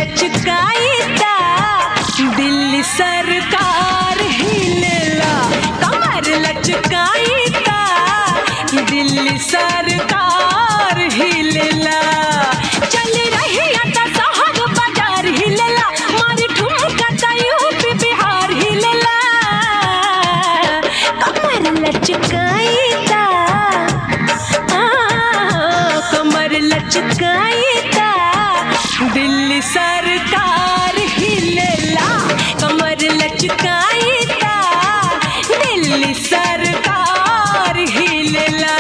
लचकाईता दिल्ली सरकार हिलेला। कमर लचकाईता दिल्ली सरकार हिलेला। चल रही आता शहर बाजार हिलेला, मारी ठुमका ता यूपी बिहार हिलेला। कमर लचकाईता कमर लचकाईता दिल्ली सरकार हिलेला। कमर लचकाईता दिल्ली सरकार हिलेला।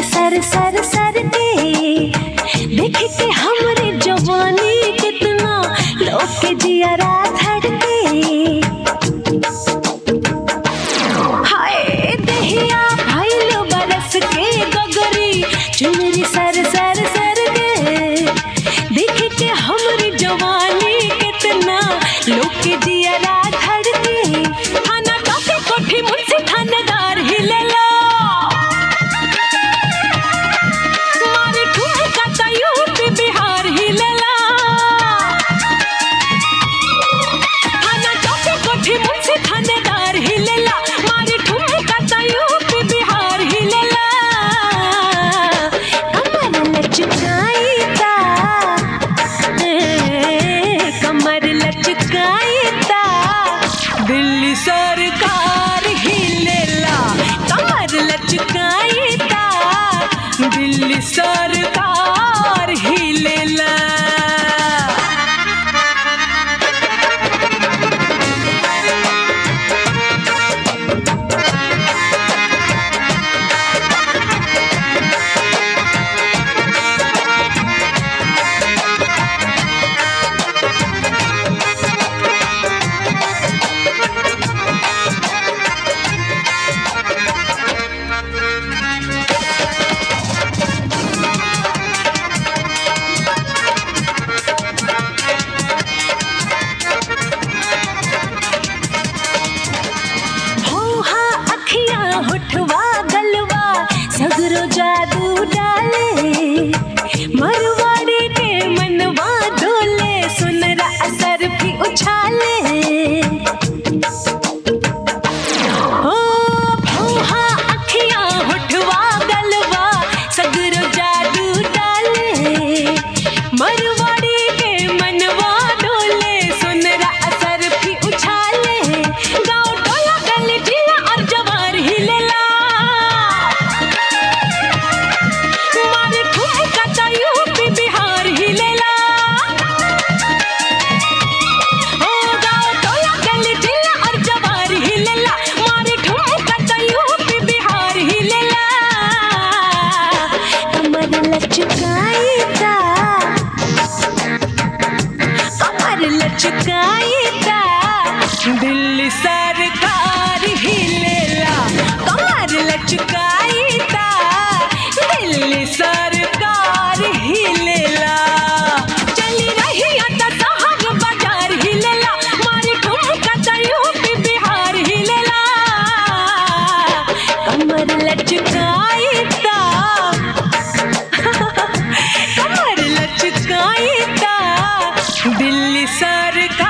सर सर सर के देख के हमरे जवानी कितना लोग के जियरा धड़के। हाय देहिया भइल बरस के गगरी चुनरी सर सर सर के देख के हमरे जवानी कितना लोग के जियरा धड़के। थाना काफी कोठी मुझसे थानेदार हिलेला। दिल्ली सरकार हिलेला। कमर लचकाईता दिल्ली सरकार हिलेला। सगरो जादू डाले मरवाड़ी के मनवा डोले, सुनरा असर भी उछाले। हो भौहा अखियां होठवा गलवा सगरो जादू डाले मरवाड़ी के मनवा डोले, सुनरा असर भी उछाले। गाँव टोला गली जिला और जवार हिलेला। लचकाईता दिल्ली सरकार हिलेला। कमर लचकाईता दिल्ली सरकार हिलेला। चल रही आता शहर बाजार हिलेला, मारी ठुमका ता यूपी बिहार हिलेला। कमर लचकाईता कमर लचकाईता दिल्ली सरकार